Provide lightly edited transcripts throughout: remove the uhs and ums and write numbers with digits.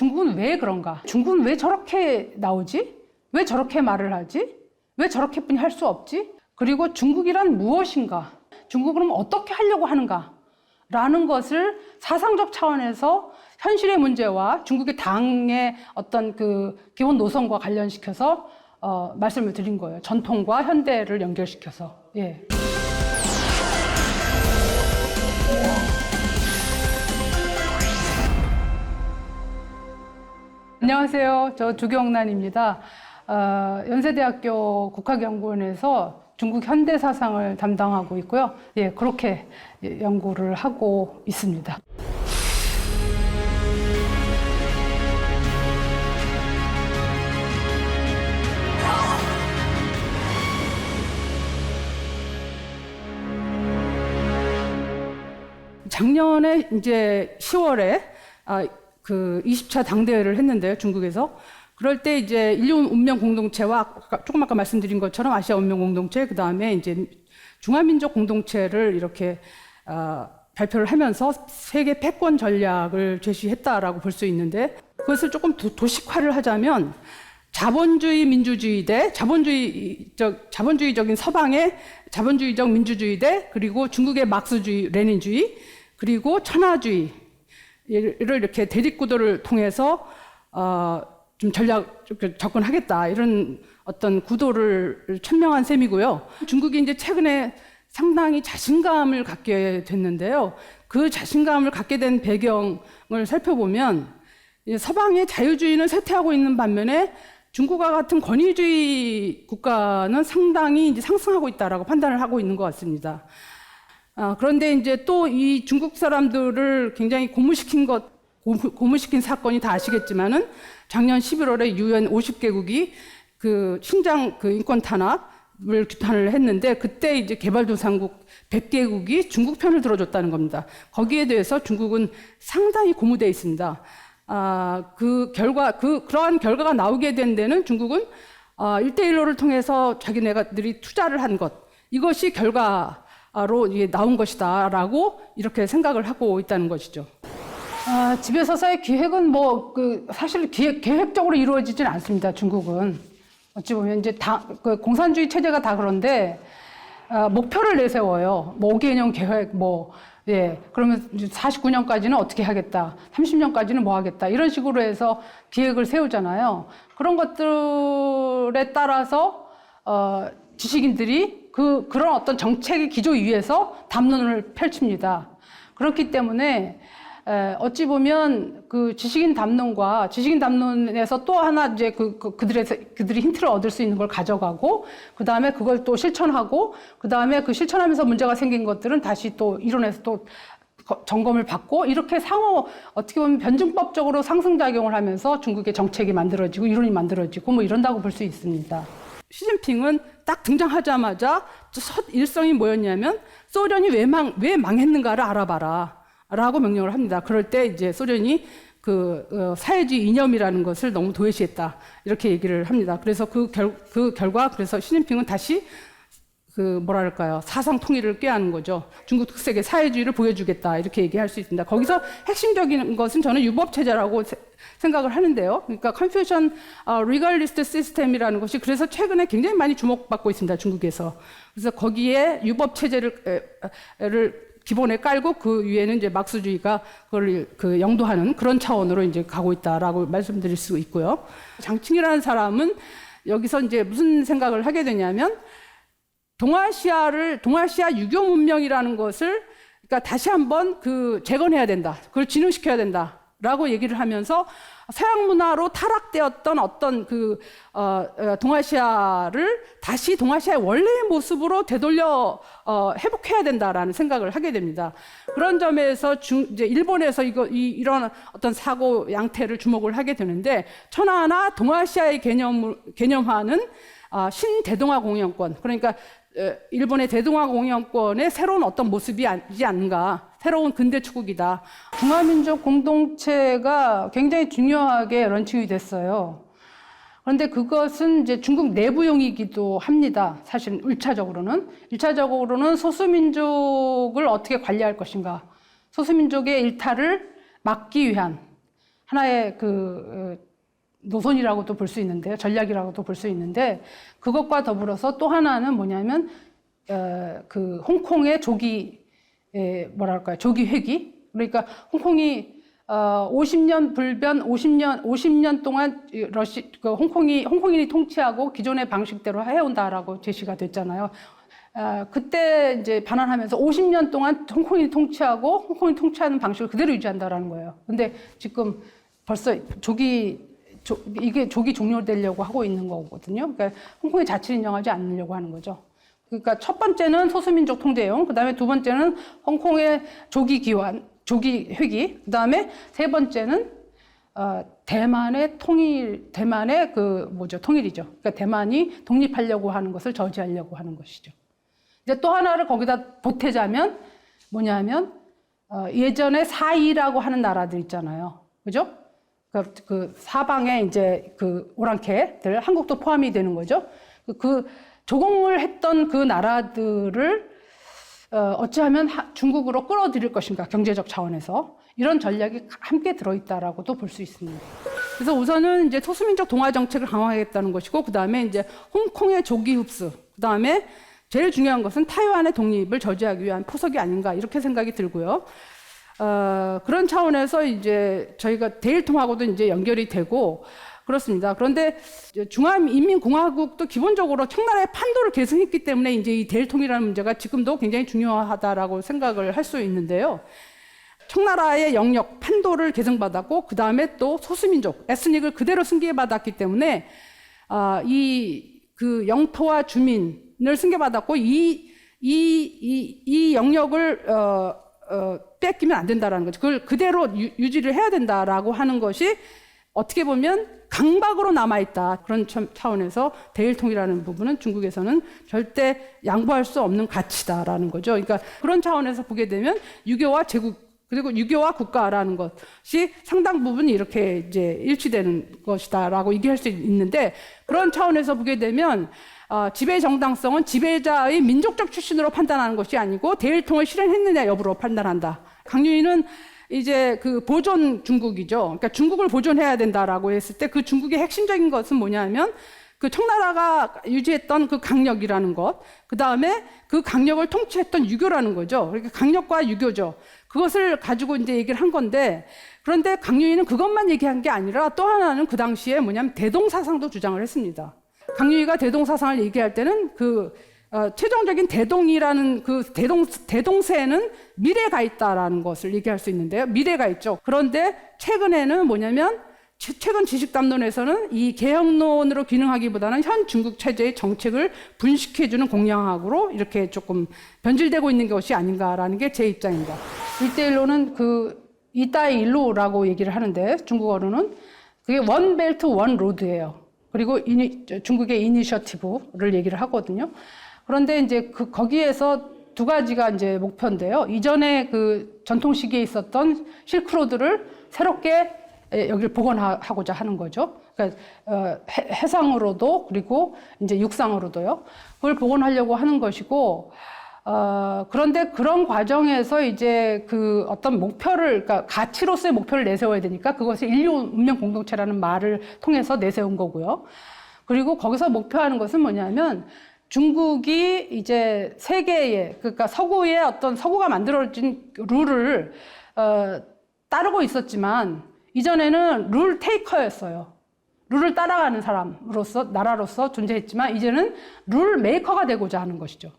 중국은 왜 그런가? 중국은 왜 저렇게 나오지? 왜 저렇게 말을 하지? 왜 저렇게뿐이 할 수 없지? 그리고 중국이란 무엇인가? 중국은 어떻게 하려고 하는가? 라는 것을 사상적 차원에서 현실의 문제와 중국의 당의 어떤 그 기본 노선과 관련시켜서 말씀을 드린 거예요. 전통과 현대를 연결시켜서. 예. 안녕하세요. 저 주경란입니다. 연세대학교 국학연구원에서 중국 현대 사상을 담당하고 있고요. 예, 그렇게 연구를 하고 있습니다. 작년에 이제 10월에 그 20차 당대회를 했는데요, 중국에서. 그럴 때 이제 인류 운명 공동체와 조금 아까 말씀드린 것처럼 아시아 운명 공동체, 그 다음에 이제 중화민족 공동체를 이렇게 발표를 하면서 세계 패권 전략을 제시했다라고 볼 수 있는데, 그것을 조금 도식화를 하자면 자본주의 민주주의 대 자본주의적인 서방의 자본주의적 민주주의 대 그리고 중국의 막스주의, 레닌주의, 그리고 천하주의를 이렇게 대립구도를 통해서 좀 접근하겠다, 이런 어떤 구도를 천명한 셈이고요. 중국이 이제 최근에 상당히 자신감을 갖게 됐는데요. 그 자신감을 갖게 된 배경을 살펴보면 서방의 자유주의는 쇠퇴하고 있는 반면에 중국과 같은 권위주의 국가는 상당히 이제 상승하고 있다라고 판단을 하고 있는 것 같습니다. 그런데 이제 또 이 중국 사람들을 굉장히 고무시킨 사건이 다 아시겠지만은 작년 11월에 UN 50개국이 그 신장 그 인권 탄압을 규탄을 했는데, 그때 이제 개발도상국 100개국이 중국 편을 들어줬다는 겁니다. 거기에 대해서 중국은 상당히 고무되어 있습니다. 그러한 결과가 나오게 된 데는 중국은 1대1로를 통해서 자기네들이 투자를 한 것, 이것이 결과로 나온 것이다라고 이렇게 생각을 하고 있다는 것이죠. 집에서서의 기획은 사실 계획적으로 이루어지진 않습니다. 중국은 어찌 보면 이제 그 공산주의 체제가 다 그런데 목표를 내세워요. 5개년 계획 예, 그러면 49년까지는 어떻게 하겠다, 30년까지는 뭐 하겠다, 이런 식으로 해서 기획을 세우잖아요. 그런 것들에 따라서 지식인들이 그런 어떤 정책의 기조 위에서 담론을 펼칩니다. 그렇기 때문에 어찌 보면 그 지식인 담론에서 또 하나 이제 그들이 힌트를 얻을 수 있는 걸 가져가고, 그 다음에 그걸 또 실천하고, 그 다음에 그 실천하면서 문제가 생긴 것들은 다시 또 이론에서 또 점검을 받고, 이렇게 어떻게 보면 변증법적으로 상승작용을 하면서 중국의 정책이 만들어지고 이론이 만들어지고 이런다고 볼 수 있습니다. 시진핑은 딱 등장하자마자 첫 일성이 뭐였냐면 소련이 왜 망했는가를 알아봐라 라고 명령을 합니다. 그럴 때 이제 소련이 사회주의 이념이라는 것을 너무 도외시했다, 이렇게 얘기를 합니다. 그래서 그 결과, 그래서 시진핑은 다시 사상 통일을 꾀하는 거죠. 중국 특색의 사회주의를 보여주겠다, 이렇게 얘기할 수 있습니다. 거기서 핵심적인 것은 저는 유법체제라고 생각을 하는데요. 그러니까 컨퓨션 리걸리스트 시스템이라는 것이 그래서 최근에 굉장히 많이 주목받고 있습니다, 중국에서. 그래서 거기에 유법체제를 기본에 깔고 그 위에는 이제 막스주의가 그걸 영도하는 그런 차원으로 이제 가고 있다라고 말씀드릴 수 있고요. 장칭이라는 사람은 여기서 이제 무슨 생각을 하게 되냐면, 동아시아 유교 문명이라는 것을 그러니까 다시 한번 재건해야 된다, 그걸 진흥시켜야 된다라고 얘기를 하면서 서양 문화로 타락되었던 어떤 동아시아를 다시 동아시아의 원래의 모습으로 되돌려 회복해야 된다라는 생각을 하게 됩니다. 그런 점에서 이제 일본에서 이런 어떤 사고 양태를 주목을 하게 되는데, 천하나 동아시아의 개념화는 신대동아 공영권, 그러니까 일본의 대동아 공영권의 새로운 어떤 모습이지 않는가, 새로운 근대 추국이다. 중화민족 공동체가 굉장히 중요하게 런칭이 됐어요. 그런데 그것은 이제 중국 내부용이기도 합니다. 사실 1차적으로는 소수민족을 어떻게 관리할 것인가, 소수민족의 일탈을 막기 위한, 하나의 노선이라고도 볼 수 있는데요. 전략이라고도 볼 수 있는데, 그것과 더불어서 또 하나는 뭐냐면, 홍콩의 조기 회귀. 그러니까 홍콩이 50년 불변, 50년 동안 홍콩인이 통치하고 기존의 방식대로 해온다라고 제시가 됐잖아요. 그때 이제 반환하면서 50년 동안 홍콩인이 통치하는 방식을 그대로 유지한다라는 거예요. 근데 지금 벌써 이게 조기 종료되려고 하고 있는 거거든요. 그러니까 홍콩의 자치를 인정하지 않으려고 하는 거죠. 그러니까 첫 번째는 소수민족 통제용, 그 다음에 두 번째는 홍콩의 조기 회귀, 그 다음에 세 번째는 대만의 통일이죠. 그러니까 대만이 독립하려고 하는 것을 저지하려고 하는 것이죠. 이제 또 하나를 거기다 보태자면 뭐냐면 예전에 사이라고 하는 나라들 있잖아요. 그죠? 그 사방에 이제 오랑캐들, 한국도 포함이 되는 거죠. 조공을 했던 그 나라들을 어찌하면 중국으로 끌어들일 것인가, 경제적 차원에서. 이런 전략이 함께 들어있다라고도 볼 수 있습니다. 그래서 우선은 이제 소수민족 동화 정책을 강화하겠다는 것이고, 그 다음에 이제 홍콩의 조기 흡수, 그 다음에 제일 중요한 것은 타이완의 독립을 저지하기 위한 포석이 아닌가, 이렇게 생각이 들고요. 그런 차원에서 이제 저희가 대일통하고도 이제 연결이 되고 그렇습니다. 그런데 중화인민공화국도 기본적으로 청나라의 판도를 계승했기 때문에 이제 이 대일통이라는 문제가 지금도 굉장히 중요하다라고 생각을 할 수 있는데요. 청나라의 영역, 판도를 계승받았고, 그 다음에 또 소수민족, 에스닉을 그대로 승계받았기 때문에, 영토와 주민을 승계받았고, 이 영역을, 뺏기면 안 된다라는 거죠. 그걸 그대로 유지를 해야 된다라고 하는 것이 어떻게 보면 강박으로 남아있다. 그런 차원에서 대일통이라는 부분은 중국에서는 절대 양보할 수 없는 가치다라는 거죠. 그러니까 그런 차원에서 보게 되면 유교와 제국, 그리고 유교와 국가라는 것이 상당 부분 이렇게 이제 일치되는 것이다라고 얘기할 수 있는데, 그런 차원에서 보게 되면 지배의 정당성은 지배자의 민족적 출신으로 판단하는 것이 아니고 대일통을 실현했느냐 여부로 판단한다. 강윤희는 이제 보존 중국이죠. 그러니까 중국을 보존해야 된다라고 했을 때 그 중국의 핵심적인 것은 뭐냐면 청나라가 유지했던 그 강력이라는 것, 그 다음에 그 강력을 통치했던 유교라는 거죠. 그러니까 강력과 유교죠. 그것을 가지고 이제 얘기를 한 건데, 그런데 강윤희는 그것만 얘기한 게 아니라 또 하나는 그 당시에 뭐냐면 대동사상도 주장을 했습니다. 강윤희가 대동사상을 얘기할 때는 최종적인 대동이라는 대동세에는 미래가 있다라는 것을 얘기할 수 있는데요. 미래가 있죠. 그런데 최근에는 뭐냐면, 최근 지식담론에서는 이 개혁론으로 기능하기보다는 현 중국 체제의 정책을 분식해주는 공략학으로 이렇게 조금 변질되고 있는 것이 아닌가라는 게 제 입장입니다. 1대1로는 이따의 일로라고 얘기를 하는데, 중국어로는 그게 원 벨트 원 로드예요. 그리고 중국의 이니셔티브를 얘기를 하거든요. 그런데 이제 거기에서 두 가지가 이제 목표인데요. 이전에 전통 시기에 있었던 실크로드를 새롭게 여기를 복원하고자 하는 거죠. 그러니까 해상으로도 그리고 이제 육상으로도요. 그걸 복원하려고 하는 것이고, 그런데 그런 과정에서 이제 어떤 목표를, 그러니까 가치로서의 목표를 내세워야 되니까 그것을 인류 문명 공동체라는 말을 통해서 내세운 거고요. 그리고 거기서 목표하는 것은 뭐냐면, 중국이 이제 세계에, 그러니까 서구의 어떤 서구가 만들어진 룰을 따르고 있었지만, 이전에는 룰 테이커였어요. 룰을 따라가는 나라로서 존재했지만, 이제는 룰 메이커가 되고자 하는 것이죠.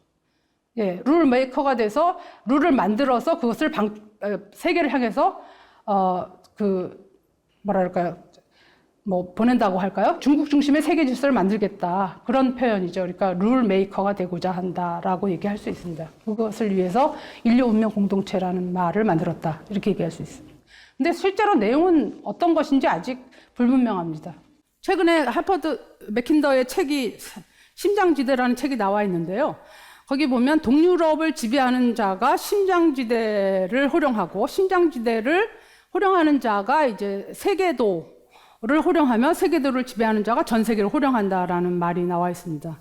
예, 룰 메이커가 돼서 룰을 만들어서 그것을 세계를 향해서 보낸다고 할까요? 중국 중심의 세계 질서를 만들겠다. 그런 표현이죠. 그러니까 룰 메이커가 되고자 한다라고 얘기할 수 있습니다. 그것을 위해서 인류 운명 공동체라는 말을 만들었다. 이렇게 얘기할 수 있습니다. 근데 실제로 내용은 어떤 것인지 아직 불분명합니다. 최근에 하버드 맥킨더의 책이 심장지대라는 책이 나와 있는데요. 거기 보면 동유럽을 지배하는 자가 심장지대를 호령하고, 심장지대를 호령하는 자가 이제 세계도를 호령하며, 세계도를 지배하는 자가 전 세계를 호령한다라는 말이 나와 있습니다.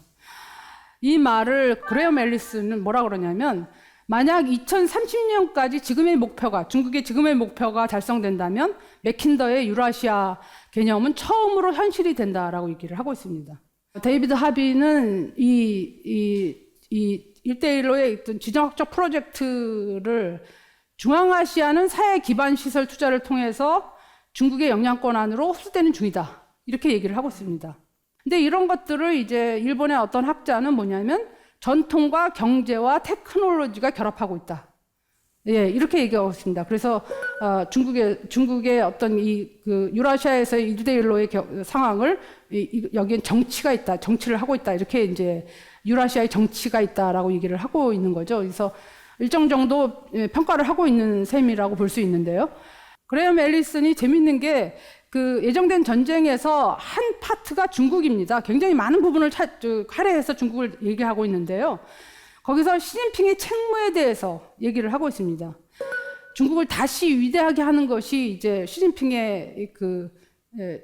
이 말을 그레엄 앨리스는 뭐라 그러냐면, 만약 2030년까지 중국의 지금의 목표가 달성된다면 맥킨더의 유라시아 개념은 처음으로 현실이 된다라고 얘기를 하고 있습니다. 데이비드 하비는 이 1대1로의 어떤 지정학적 프로젝트를 중앙아시아는 사회 기반 시설 투자를 통해서 중국의 영향권 안으로 흡수되는 중이다. 이렇게 얘기를 하고 있습니다. 근데 이런 것들을 이제 일본의 어떤 학자는 뭐냐면 전통과 경제와 테크놀로지가 결합하고 있다. 예, 이렇게 얘기하고 있습니다. 그래서 중국의 어떤 그 유라시아에서의 1대1로의 상황을 여기엔 정치가 있다, 정치를 하고 있다, 이렇게 이제 유라시아의 정치가 있다라고 얘기를 하고 있는 거죠. 그래서 일정 정도 평가를 하고 있는 셈이라고 볼 수 있는데요. 그레엄 앨리슨이 재밌는 게 그 예정된 전쟁에서 한 파트가 중국입니다. 굉장히 많은 부분을 할애해서 중국을 얘기하고 있는데요. 거기서 시진핑의 책무에 대해서 얘기를 하고 있습니다. 중국을 다시 위대하게 하는 것이 이제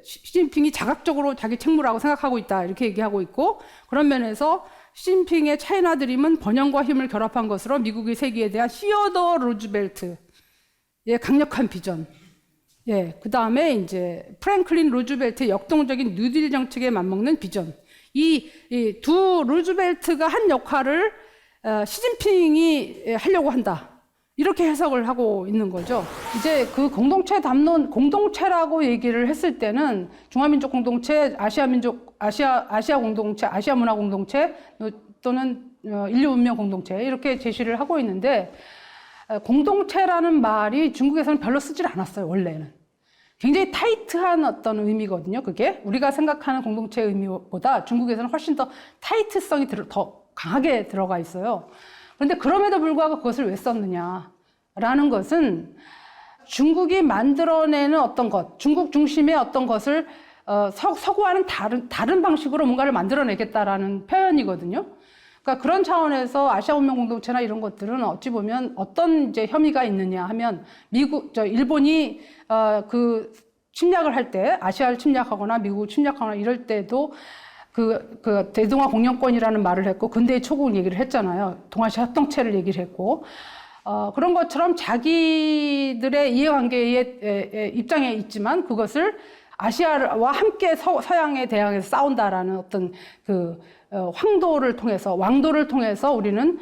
시진핑이 자각적으로 자기 책무라고 생각하고 있다, 이렇게 얘기하고 있고, 그런 면에서 시진핑의 차이나 드림은 번영과 힘을 결합한 것으로 미국의 세계에 대한 시어더 루즈벨트의 강력한 비전, 예, 그 다음에 이제 프랭클린 루즈벨트의 역동적인 뉴딜 정책에 맞먹는 비전, 이 두 루즈벨트가 한 역할을 시진핑이 하려고 한다, 이렇게 해석을 하고 있는 거죠. 이제 그 공동체 담론, 공동체라고 얘기를 했을 때는 중화민족 공동체, 아시아 공동체, 아시아 문화 공동체 또는 인류 문명 공동체, 이렇게 제시를 하고 있는데, 공동체라는 말이 중국에서는 별로 쓰질 않았어요, 원래는. 굉장히 타이트한 어떤 의미거든요, 그게. 우리가 생각하는 공동체의 의미보다 중국에서는 훨씬 더 타이트성이 더 강하게 들어가 있어요. 그런데 그럼에도 불구하고 그것을 왜 썼느냐라는 것은 중국이 만들어내는 어떤 것, 중국 중심의 어떤 것을 서구와는 다른 방식으로 뭔가를 만들어내겠다라는 표현이거든요. 그러니까 그런 차원에서 아시아 문명 공동체나 이런 것들은 어찌 보면 어떤 이제 혐의가 있느냐 하면 일본이 그 침략을 할 때, 아시아를 침략하거나 미국을 침략하거나 이럴 때도 그 대동아 공영권이라는 말을 했고, 근대의 초국을 얘기를 했잖아요. 동아시아 협동체를 얘기를 했고, 그런 것처럼 자기들의 이해관계의 입장에 있지만 그것을 아시아와 함께 서양에 대항해서 싸운다라는 어떤 황도를 통해서, 왕도를 통해서 우리는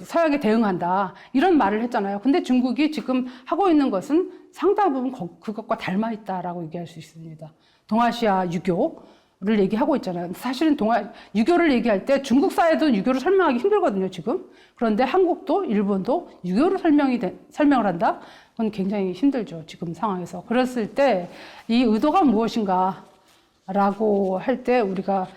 서양에 대응한다, 이런 말을 했잖아요. 근데 중국이 지금 하고 있는 것은 상당 부분 그것과 닮아 있다라고 얘기할 수 있습니다. 동아시아 유교를 얘기하고 있잖아요. 사실은 유교를 얘기할 때 중국 사회도 유교를 설명하기 힘들거든요, 지금. 그런데 한국도 일본도 유교를 설명을 한다? 그건 굉장히 힘들죠, 지금 상황에서. 그랬을 때 이 의도가 무엇인가 라고 할 때 우리가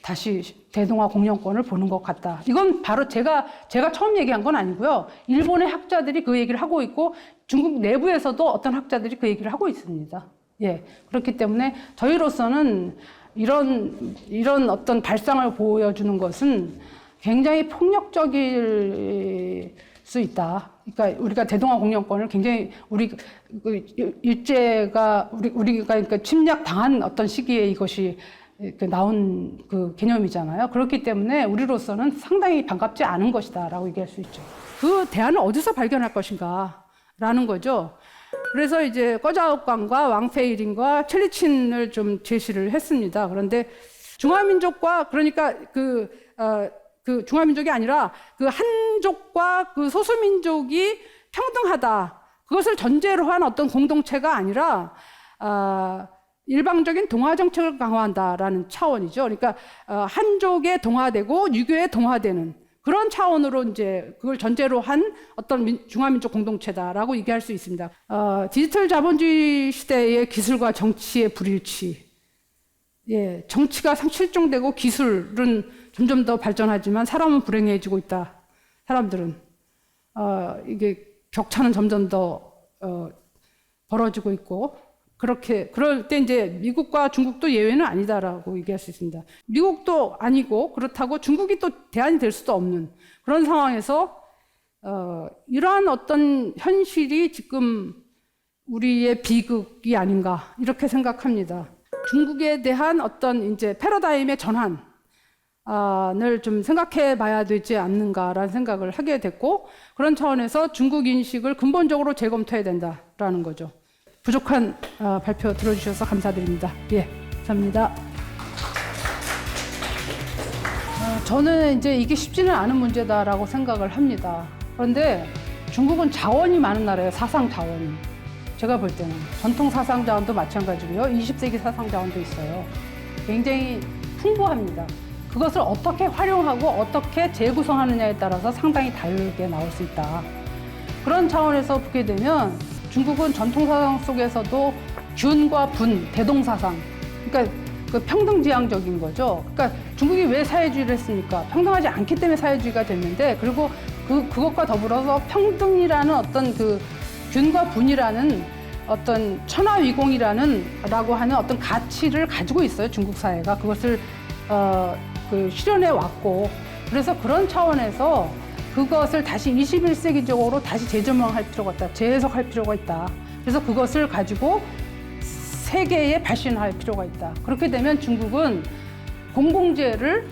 다시 대동아 공영권을 보는 것 같다. 이건 바로 제가 처음 얘기한 건 아니고요. 일본의 학자들이 그 얘기를 하고 있고, 중국 내부에서도 어떤 학자들이 그 얘기를 하고 있습니다. 예. 그렇기 때문에 저희로서는 이런 어떤 발상을 보여주는 것은 굉장히 폭력적일 수 있다. 그러니까 우리가 대동아 공영권을 굉장히 우리가 그러니까 침략 당한 어떤 시기에 이것이 나온 그 개념이잖아요. 그렇기 때문에 우리로서는 상당히 반갑지 않은 것이다라고 얘기할 수 있죠. 그 대안을 어디서 발견할 것인가라는 거죠. 그래서 이제 꺼자옥광과 왕페이린과 첼리친을 좀 제시를 했습니다. 그런데 중화민족과, 그러니까 그 중화민족이 아니라 그 한족과 그 소수민족이 평등하다, 그것을 전제로 한 어떤 공동체가 아니라 일방적인 동화 정책을 강화한다라는 차원이죠. 그러니까 한족에 동화되고 유교에 동화되는 그런 차원으로 이제 그걸 전제로 한 어떤 중화민족 공동체다라고 얘기할 수 있습니다. 디지털 자본주의 시대의 기술과 정치의 불일치. 예, 정치가 실종되고 기술은 점점 더 발전하지만 사람은 불행해지고 있다. 사람들은 이게 격차는 점점 더 벌어지고 있고, 그럴 때 이제 미국과 중국도 예외는 아니다라고 얘기할 수 있습니다. 미국도 아니고, 그렇다고 중국이 또 대안이 될 수도 없는 그런 상황에서 이러한 어떤 현실이 지금 우리의 비극이 아닌가, 이렇게 생각합니다. 중국에 대한 어떤 이제 패러다임의 전환, 늘 좀 생각해 봐야 되지 않는가라는 생각을 하게 됐고, 그런 차원에서 중국 인식을 근본적으로 재검토해야 된다라는 거죠. 부족한 발표 들어주셔서 감사드립니다. 예, 감사합니다. 저는 이제 이게 쉽지는 않은 문제다라고 생각을 합니다. 그런데 중국은 자원이 많은 나라예요. 사상 자원이. 제가 볼 때는 전통 사상 자원도 마찬가지고요. 20세기 사상 자원도 있어요. 굉장히 풍부합니다. 그것을 어떻게 활용하고 어떻게 재구성하느냐에 따라서 상당히 다르게 나올 수 있다. 그런 차원에서 보게 되면 중국은 전통 사상 속에서도 균과 분, 대동사상, 그러니까 그 평등지향적인 거죠. 그러니까 중국이 왜 사회주의를 했습니까? 평등하지 않기 때문에 사회주의가 됐는데, 그리고 그것과 더불어서 평등이라는 어떤 그 균과 분이라는 어떤 천하위공이라고 하는 어떤 가치를 가지고 있어요. 중국 사회가 그것을 실현해 왔고, 그래서 그런 차원에서 그것을 다시 21세기적으로 다시 재조명할 필요가 있다. 재해석할 필요가 있다. 그래서 그것을 가지고 세계에 발신할 필요가 있다. 그렇게 되면 중국은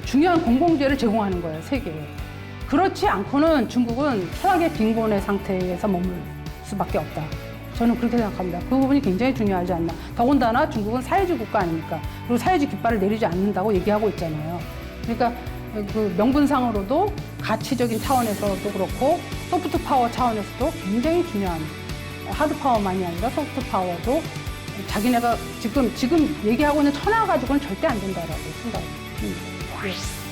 중요한 공공재를 제공하는 거예요, 세계에. 그렇지 않고는 중국은 철학의 빈곤의 상태에서 머물 수밖에 없다. 저는 그렇게 생각합니다. 그 부분이 굉장히 중요하지 않나. 더군다나 중국은 사회주의 국가 아닙니까? 그리고 사회주의 깃발을 내리지 않는다고 얘기하고 있잖아요. 그러니까 그 명분상으로도 가치적인 차원에서도 그렇고 소프트 파워 차원에서도 굉장히 중요한, 하드 파워만이 아니라 소프트 파워도 자기네가 지금 얘기하고 있는 천하 가지고는 절대 안 된다라고 생각합니다.